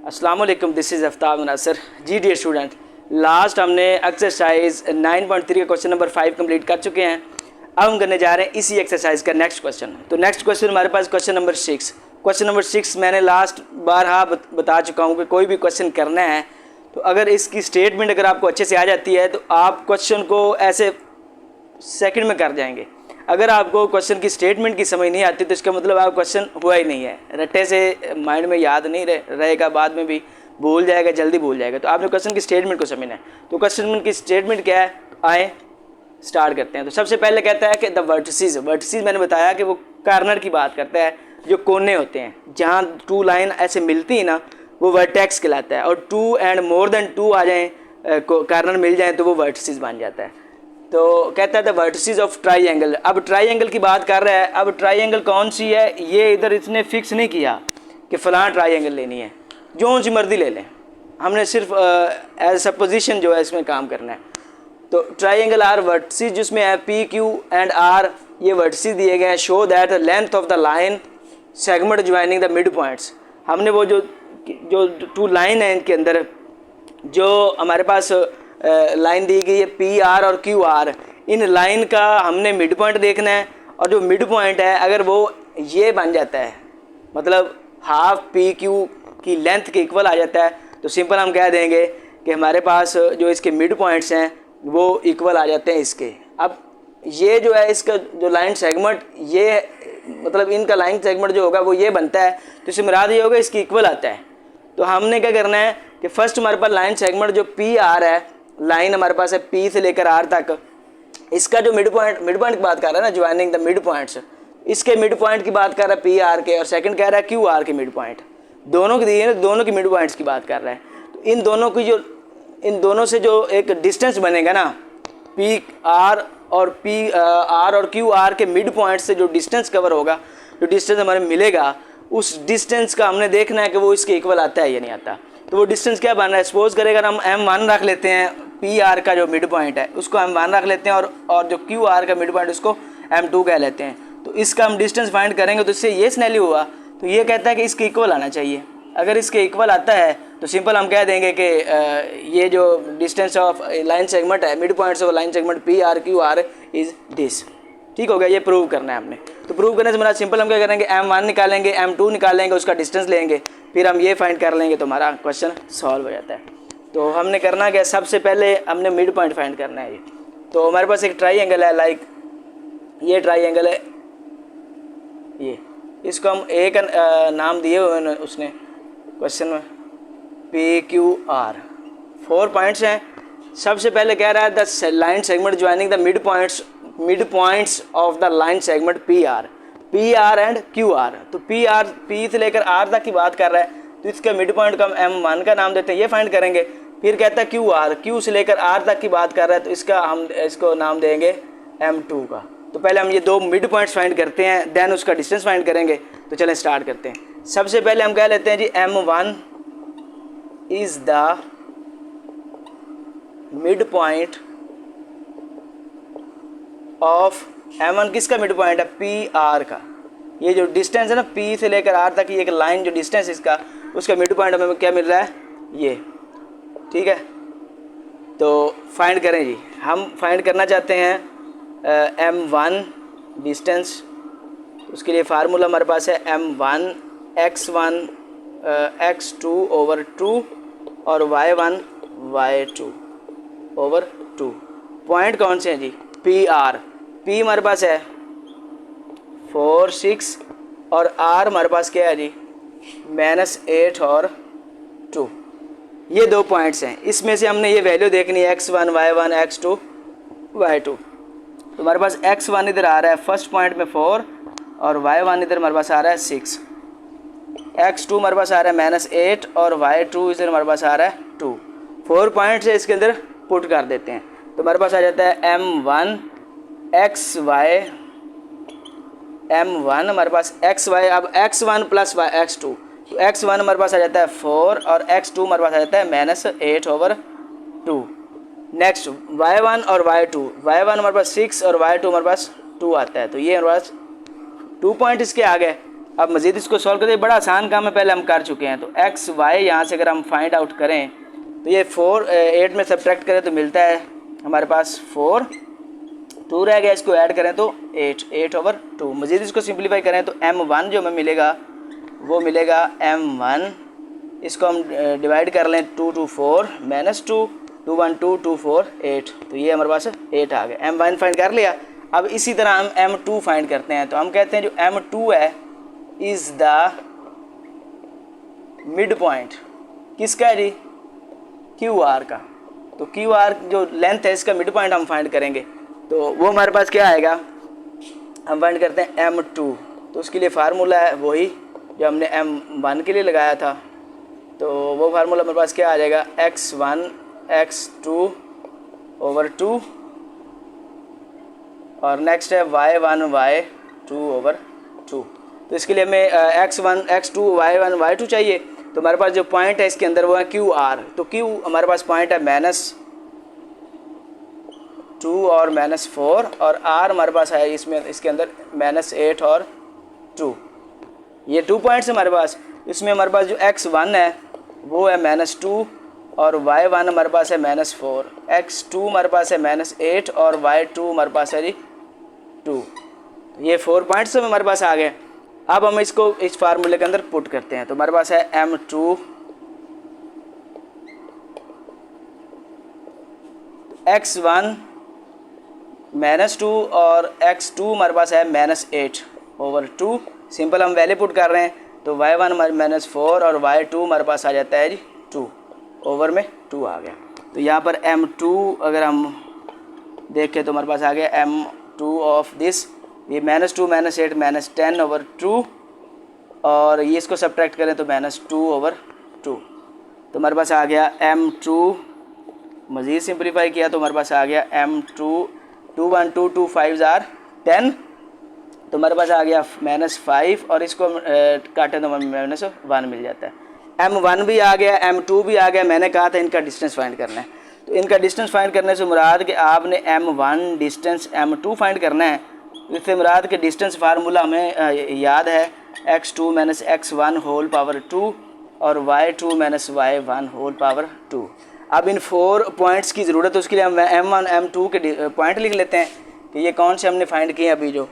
अस्सलाम वालेकुम, this is Aftab Nasir. जी डियर स्टूडेंट, लास्ट हमने एक्सरसाइज 9.3 का क्वेश्चन नंबर 5 कंप्लीट कर चुके हैं। अब हम करने जा रहे हैं इसी एक्सरसाइज का नेक्स्ट क्वेश्चन। तो नेक्स्ट क्वेश्चन हमारे पास क्वेश्चन नंबर 6। क्वेश्चन नंबर 6 मैंने लास्ट बार बता चुका हूँ कि कोई भी क्वेश्चन करना है तो अगर इसकी स्टेटमेंट अगर आपको अच्छे से आ जाती है तो आप क्वेश्चन को ऐसे सेकंड में कर जाएंगे। अगर आपको क्वेश्चन की स्टेटमेंट की समझ नहीं आती तो इसका मतलब आप क्वेश्चन हुआ ही नहीं है, रट्टे से माइंड में याद नहीं रहेगा, बाद में भी भूल जाएगा, जल्दी भूल जाएगा। तो आपने क्वेश्चन की स्टेटमेंट को समझना है। तो क्वेश्चन की स्टेटमेंट क्या है, आए स्टार्ट करते हैं। तो सबसे पहले कहता है कि द वर्टिसेस मैंने बताया कि वो कॉर्नर की बात करता है, जो कोने होते हैं जहाँ टू लाइन ऐसे मिलती है ना, वो वर्टेक्स कहलाता है। और 2 एंड मोर देन 2 आ जाएँ, कॉर्नर मिल जाएँ तो वो वर्टिसेस बन जाता है। तो कहता है द वर्टिसेस ऑफ ट्राइंगल। अब ट्राइंगल की बात कर रहा है। अब ट्राइंगल कौन सी है, ये इधर इसने फिक्स नहीं किया कि फ़लाँ ट्राइंगल लेनी है, जो सी मर्जी ले लें। हमने सिर्फ एज सपोजिशन जो है इसमें काम करना है। तो ट्राइंगल आर वर्टिसेस जिसमें है पी क्यू एंड आर, ये वर्टिसेस दिए गए हैं। Show that length of the line segment joining the mid points. हमने वो जो टू लाइन है इनके अंदर जो हमारे पास लाइन दी गई है पी आर और क्यू आर, इन लाइन का हमने मिड पॉइंट देखना है। और जो मिड पॉइंट है अगर वो ये बन जाता है, मतलब हाफ पी क्यू की लेंथ के इक्वल आ जाता है, तो सिंपल हम कह देंगे कि हमारे पास जो इसके मिड पॉइंट्स हैं वो इक्वल आ जाते हैं इसके। अब ये जो है इसका जो लाइन सेगमेंट, ये मतलब इनका लाइन सेगमेंट जो होगा वो ये बनता है, तो इससे मुराद ये होगा इसकी इक्वल आता है। तो हमने क्या करना है कि फर्स्ट हमारे पास लाइन सेगमेंट जो पी आर है, लाइन हमारे पास है पी से लेकर आर तक, इसका जो मिड पॉइंट की बात कर रहा है ना, ज्वाइनिंग द मिड पॉइंट्स, इसके मिड पॉइंट की बात कर रहा है पी आर के, और सेकंड कह रहा है क्यू आर के मिड पॉइंट। दोनों की दिए, दोनों की मिड पॉइंट्स की बात कर रहा है। तो इन दोनों से जो एक डिस्टेंस बनेगा ना, पी आर और क्यू आर के मिड पॉइंट से जो डिस्टेंस कवर होगा, जो डिस्टेंस हमारे मिलेगा, उस डिस्टेंस का हमने देखना है कि वो इसके इक्वल आता है या नहीं आता। तो वो डिस्टेंस क्या बन रहा है, सपोज करेगा हम M1 रख लेते हैं, पी आर का जो मिड पॉइंट है उसको M1 रख लेते हैं, और जो क्यू आर का मिड पॉइंट उसको M2 कह लेते हैं। तो इसका हम डिस्टेंस फाइंड करेंगे तो इससे ये स्नैली हुआ, तो ये कहता है कि इसके इक्वल आना चाहिए। अगर इसके इक्वल आता है तो सिंपल हम कह देंगे कि ये जो डिस्टेंस ऑफ लाइन सेगमेंट है, mid points of line segment P R Q R is this. ठीक हो गया, ये प्रूव करना है हमने। तो प्रूव करने से हमारा सिंपल हम क्या करेंगे, M1 निकालेंगे, M2 निकालेंगे, उसका डिस्टेंस लेंगे, फिर हम ये फाइंड कर लेंगे तो हमारा क्वेश्चन सॉल्व हो जाता है। तो हमने करना क्या, सबसे पहले हमने मिड पॉइंट फाइंड करना है। ये तो हमारे पास एक ट्राइंगल है, लाइक ये ट्राइंगल है, ये इसको हम एक नाम दिए हुए हैं उसने क्वेश्चन में, पी क्यू आर, 4 पॉइंट्स हैं। सबसे पहले कह रहा है the line segment joining the mid points of the line segment P R and Q R. तो पी से लेकर आर तक की बात कर रहा है, तो इसके मिड पॉइंट का हम M1 का नाम देते हैं, ये फाइंड करेंगे। फिर कहता है क्यू से लेकर आर तक की बात कर रहा है, तो इसको नाम देंगे M2 का। तो पहले हम ये 2 मिड पॉइंट्स फाइंड करते हैं, देन उसका डिस्टेंस फाइंड करेंगे। तो चलें स्टार्ट करते हैं। सबसे पहले हम कह लेते हैं जी M1 is the mid point of M1, किसका मिड पॉइंट है, पी आर का। ये जो डिस्टेंस है ना पी से लेकर आर तक, ये एक लाइन जो डिस्टेंस इसका, उसका मिड पॉइंट हमें क्या मिल रहा है, ये। ठीक है, तो फाइंड करें जी। हम फाइंड करना चाहते हैं M1 डिस्टेंस। उसके लिए फार्मूला हमारे पास है M1 x1 x2 ओवर 2 और y1 y2 ओवर 2। पॉइंट कौन से हैं जी, पी आर। पी हमारे पास है 4 6 और आर हमारे पास क्या है जी, -8 और 2। ये 2 पॉइंट्स हैं, इसमें से हमने ये वैल्यू देखनी है x1 y1 x2 y2। तो हमारे पास x1 इधर आ रहा है फर्स्ट पॉइंट में 4 और y1 इधर हमारे पास आ रहा है 6, x2 हमारे पास आ रहा है -8 और y2 इधर हमारे पास आ रहा है 2। 4 पॉइंट्स है, इसके अंदर पुट कर देते हैं। तो हमारे पास आ जाता है M1 हमारे पास xy, अब x1 प्लस x2, तो x1 हमारे पास आ जाता है 4 और x2 हमारे पास आ जाता है -8 ओवर 2। नेक्स्ट y1 और y1 हमारे पास 6 और y2 हमारे पास 2 आता है। तो ये हमारे पास 2 पॉइंट इसके आ गए। अब मज़ीद इसको सॉल्व करते, बड़ा आसान काम है, पहले हम कर चुके हैं। तो एक्स वाई यहाँ से अगर हम फाइंड आउट करें तो ये 4 8 में सब्ट्रैक्ट करें तो मिलता है हमारे पास 4, 2 रह गया, इसको ऐड करें तो 8/2। मज़ीद इसको सिंप्लीफाई करें तो m1 जो हमें मिलेगा वो मिलेगा m1, इसको हम डिवाइड कर लें 2 2 4 -2 2 1 2 2 4 8, तो ये हमारे पास 8 आ गया। m1 फाइंड कर लिया। अब इसी तरह हम m2 फाइंड करते हैं। तो हम कहते हैं जो m2 है इज़ द मिड पॉइंट किसका है जी, QR का। तो QR जो लेंथ है इसका मिड पॉइंट हम फाइंड करेंगे, तो वो हमारे पास क्या आएगा, हम फाइंड करते हैं m2। तो उसके लिए फार्मूला है वही जो हमने m1 के लिए लगाया था। तो वो फार्मूला हमारे पास क्या आ जाएगा, x1 x2/2 और नेक्स्ट है y1 y2/2। तो इसके लिए हमें x1 x2 y1 y2 चाहिए। तो हमारे पास जो पॉइंट है इसके अंदर वो है QR। तो Q हमारे पास पॉइंट है -2 और -4 और R हमारे पास है इसमें इसके अंदर -8 और 2। ये 2 पॉइंट्स हमारे पास। इसमें हमारे पास जो x1 है वो है -2 और y1 हमारे पास है -4, x2 हमारे पास है -8 और y2 हमारे पास है जी 2। ये 4 पॉइंट्स हमारे पास आ गए। अब हम इसको इस फार्मूले के अंदर पुट करते हैं। तो हमारे पास है m2 x1 -2 और x2 हमारे पास है -8/2। सिंपल हम वैल्यू पुट कर रहे हैं। तो y1 हमारे -4 और y2 हमारे पास आ जाता है जी 2 ओवर में 2 आ गया। तो यहाँ पर m2 अगर हम देखें तो हमारे पास आ गया m2 ऑफ दिस, ये -2 -8 -10/2 और ये इसको सब्ट्रैक्ट करें तो -2/2। तो हमारे पास आ गया m2। मज़ीद सिंप्लीफाई किया तो हमारे पास आ गया m2 2 1 2 2 5 आर 10। तो हमारे पास आ गया -5 और इसको काटें तो -1 मिल जाता है। m1 भी आ गया, m2 भी आ गया। मैंने कहा था इनका डिस्टेंस फाइंड करना है। तो इनका डिस्टेंस फाइंड करने से मुराद कि आपने m1 डिस्टेंस m2 फाइंड करना है। इससे मुराद के डिस्टेंस फार्मूला हमें याद है x2 - x1/2 और y2 - y1/2। अब इन 4 पॉइंट्स की ज़रूरत है, उसके लिए हम m1 m2 के पॉइंट लिख लेते हैं कि ये कौन से हमने फाइंड किए अभी, जो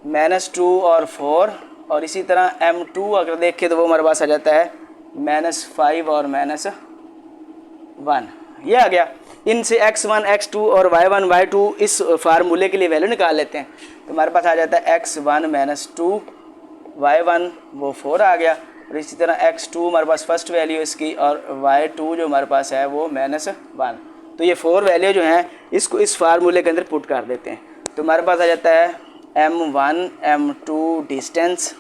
-2 और 4। और इसी तरह m2 अगर देखें तो वो हमारे पास आ जाता है -5 और -1, ये आ गया। इनसे x1 x2 और y1 y2 इस फार्मूले के लिए वैल्यू निकाल लेते हैं। तो हमारे पास आ जाता है x1 -2 y1 वो 4 आ गया और इसी तरह x2 हमारे पास फर्स्ट वैल्यू इसकी और y2 जो हमारे पास है वो -1। तो ये 4 वैल्यू जो हैं इसको इस फार्मूले के अंदर पुट कर देते हैं। तो हमारे पास आ जाता है m1 m2 डिस्टेंस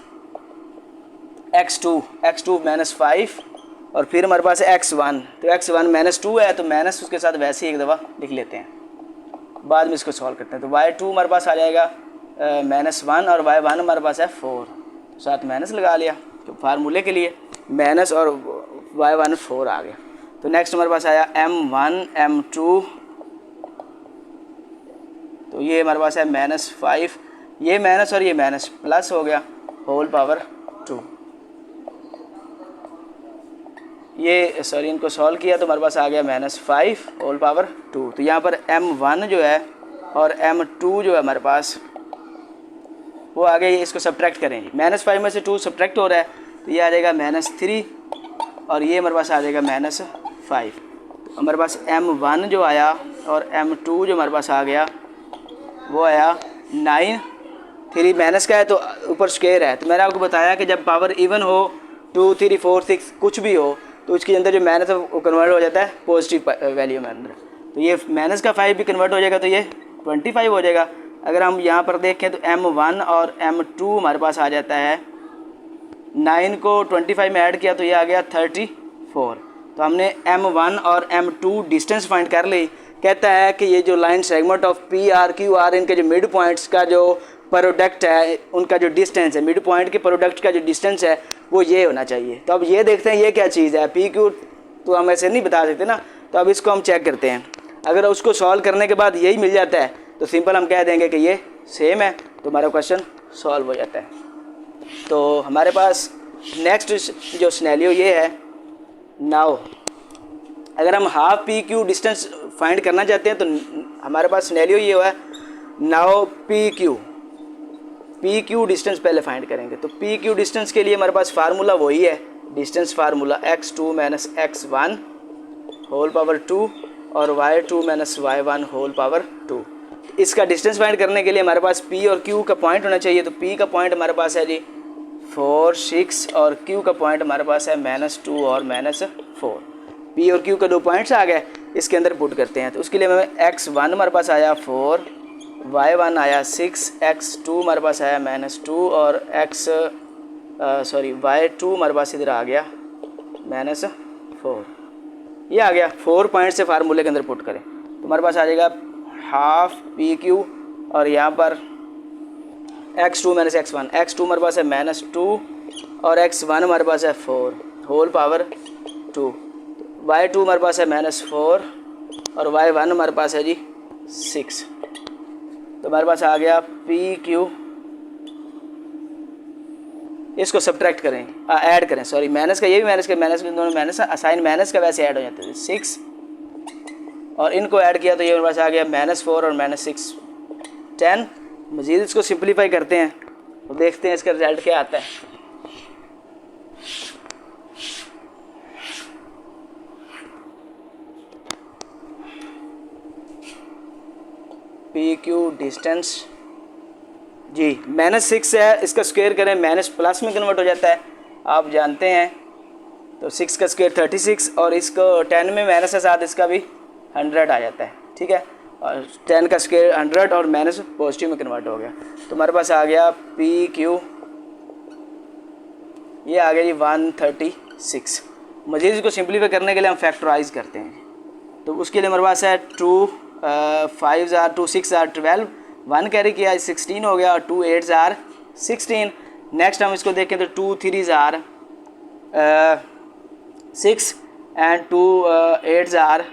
x2 -5 और फिर हमारे पास है x1। तो x1 -2 है तो माइनस उसके साथ वैसे ही एक दफ़ा लिख लेते हैं, बाद में इसको सॉल्व करते हैं। तो y2 हमारे पास आ जाएगा -1 और y1 हमारे पास है 4, तो साथ माइनस लगा लिया तो फार्मूले के लिए माइनस और y1 4 आ गया। तो नेक्स्ट हमारे पास आया m1 m2, तो ये हमारे पास है -5, ये माइनस और ये माइनस प्लस हो गया होल पावर 2। ये सॉरी इनको सॉल्व किया तो हमारे पास आ गया -5 होल पावर 2। तो यहाँ पर m1 जो है और m2 जो है हमारे पास वो आ गया, इसको सब्ट्रैक्ट करेंगे। -5 में से 2 सब्ट्रैक्ट हो रहा है तो ये आ जाएगा -3 और ये हमारे पास आ जाएगा -5। तो हमारे पास m1 जो आया और m2 जो हमारे पास आ गया वो आया 9। 3 माइनस का है तो ऊपर स्क्वायर है। तो मैंने आपको बताया कि जब पावर इवन हो 2 3 4 6 कुछ भी हो तो उसके अंदर जो माइनस है वो कन्वर्ट हो जाता है पॉजिटिव वैल्यू में अंदर। तो ये माइनस का 5 भी कन्वर्ट हो जाएगा तो ये 25 हो जाएगा। अगर हम यहाँ पर देखें तो m1 और m2 हमारे पास आ जाता है, 9 को 25 में ऐड किया तो ये आ गया 34। तो हमने m1 और m2 डिस्टेंस फाइंड कर ली। कहता है कि ये जो line segment of PR QR इनके जो मिड पॉइंट्स का जो प्रोडक्ट है, उनका जो डिस्टेंस है, मिड पॉइंट के प्रोडक्ट का जो डिस्टेंस है वो ये होना चाहिए। तो अब ये देखते हैं ये क्या चीज़ है, PQ तो हम ऐसे नहीं बता सकते ना। तो अब इसको हम चेक करते हैं। अगर उसको सॉल्व करने के बाद यही मिल जाता है तो सिंपल हम कह देंगे कि ये सेम है, तो हमारा क्वेश्चन सॉल्व हो जाता है। तो हमारे पास नेक्स्ट जो सिनेरियो ये है, नाउ अगर हम half P Q distance find करना चाहते हैं तो हमारे पास सिनेरियो ये हुआ है, नाउ पी क्यू डिस्टेंस पहले फाइंड करेंगे। तो पी क्यू डिस्टेंस के लिए हमारे पास फार्मूला वही है, distance formula x2 minus x1 whole power 2 और y2 minus y1 whole power 2। इसका डिस्टेंस फाइंड करने के लिए हमारे पास p और q का पॉइंट होना चाहिए। तो p का पॉइंट हमारे पास है जी 4, 6 और q का पॉइंट हमारे पास है -2 और -4। p और q का 2 पॉइंट्स आ गए, इसके अंदर पुट करते हैं। तो उसके लिए हमें x1 हमारे पास आया 4, y1 आया 6, x2 हमारे पास आया -2 और y2 हमारे पास इधर आ गया -4। ये आ गया 4 पॉइंट से फार्मूले के अंदर पुट करें तो हमारे पास आ जाएगा हाफ पी क्यू और यहाँ पर x2 माइनस x1, x2 हमारे पास है -2 और x1 हमारे पास है 4 होल पावर 2, y2 हमारे पास है -4 और y1 हमारे पास है जी 6। तो हमारे पास आ गया पी क्यू, इसको सब्ट्रैक्ट करें, ऐड करें, सॉरी माइनस का ये भी माइनस का, माइनस के दोनों माइनस, साइन माइनस का वैसे ऐड हो जाते हैं 6 और इनको ऐड किया तो ये हमारे पास आ गया -4 और -6 10। मज़ीद इसको सिंप्लीफाई करते हैं तो देखते हैं इसका रिजल्ट क्या आता है। पी क्यू डिस्टेंस जी -6 है, इसका स्क्वायर करें माइनस प्लस में कन्वर्ट हो जाता है, आप जानते हैं। तो 6 का स्क्वायर 36 और इसको 10 में माइनस के साथ इसका भी 100 आ जाता है, ठीक है। और 10 का स्क्वायर 100 और माइनस पॉजिटिव में कन्वर्ट हो गया। तो हमारे पास आ गया पी क्यू, ये आ गया जी 136। मज़ीद इसको सिंप्लीफाई करने के लिए हम फैक्टराइज करते हैं। तो उसके लिए हमारे पास है 2 5 ज़ार 2 6 ज़ार 12, 1 कैरी किया 16 हो गया और 2 8 ज़ार 16। नेक्स्ट हम इसको देखें तो 2 3 ज़ार 6 एंड 2 8 ज़ार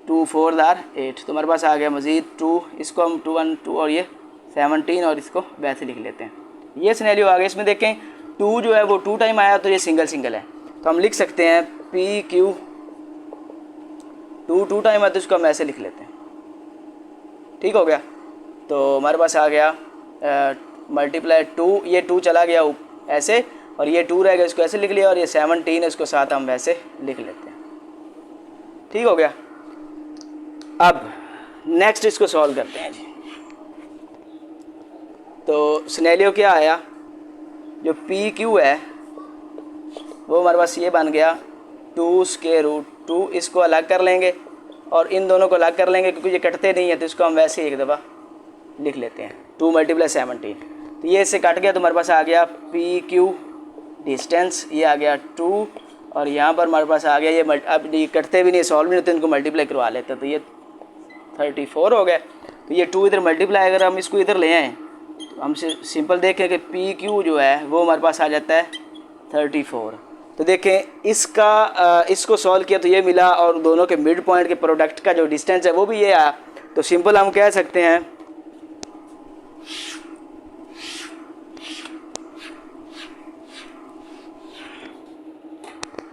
2 4 ज़ार 8। तो हमारे पास आ गया मज़ीद 2, इसको हम 2 1 2 और ये 17 और इसको वैसे लिख लेते हैं। ये सिनेरियो आ गया। इसमें देखें 2 जो है वो 2 टाइम आया तो ये सिंगल है, तो हम लिख सकते हैं पी क्यू 2 टाइम आया तो इसको हम ऐसे लिख लेते हैं, ठीक हो गया। तो हमारे पास आ गया मल्टीप्लाई 2, ये 2 चला गया ऐसे और ये 2 रह गया, इसको ऐसे लिख लिया और ये 17 है, इसको साथ हम वैसे लिख लेते हैं, ठीक हो गया। अब नेक्स्ट इसको सॉल्व करते हैं जी। तो सिनेरियो क्या आया, जो पी क्यू है वो हमारे पास ये बन गया 2√2, इसको अलग कर लेंगे और इन दोनों को अलग कर लेंगे क्योंकि ये कटते नहीं है, तो इसको हम वैसे ही एक दफ़ा लिख लेते हैं 2 × 17। तो ये इससे कट गया तो हमारे पास आ गया पी क्यू डिस्टेंस, ये आ गया 2 और यहाँ पर हमारे पास आ गया ये अब ये कटते भी नहीं, सॉल्व नहीं होते, इनको मल्टीप्लाई करवा लेते हैं। तो ये 34 हो गए। तो ये 2 इधर मल्टीप्लाई, अगर हम इसको इधर ले आएँ तो हम सिंपल देखें कि पी क्यू जो है वो हमारे पास आ जाता है 34। तो देखें इसको सॉल्व किया तो ये मिला और दोनों के मिड पॉइंट के प्रोडक्ट का जो डिस्टेंस है वो भी ये आया। तो सिंपल हम कह सकते हैं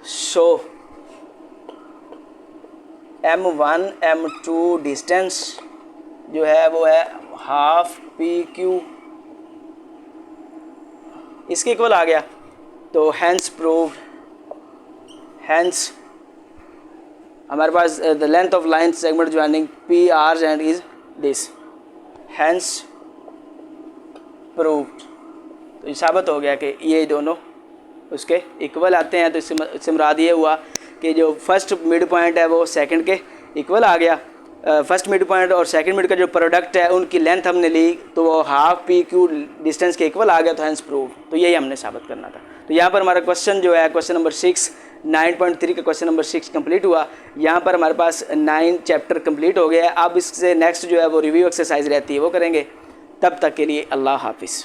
सो M1 M2 डिस्टेंस जो है वो है हाफ पी क्यू, इसके इक्वल आ गया। तो हैंस प्रूव्ड, हैंस हमारे पास the length of line segment joining P R and is this, hence proved. तो ये साबित हो गया कि ये दोनों उसके इक्वल आते हैं। तो इससे मुराद ये हुआ कि जो फर्स्ट मिड पॉइंट है वो सेकंड के इक्वल आ गया। फर्स्ट मिड पॉइंट और सेकंड मिड का जो प्रोडक्ट है उनकी लेंथ हमने ली तो वो हाफ पी क्यू डिस्टेंस के इक्वल आ गया। तो हैंस प्रूव, तो यही हमने साबित करना था। तो यहाँ पर हमारा क्वेश्चन जो है क्वेश्चन नंबर 6 9.3 का क्वेश्चन नंबर 6 कंप्लीट हुआ। यहाँ पर हमारे पास 9 चैप्टर कंप्लीट हो गया है। अब इससे नेक्स्ट जो है वो रिव्यू एक्सरसाइज रहती है वो करेंगे। तब तक के लिए अल्लाह हाफिज़।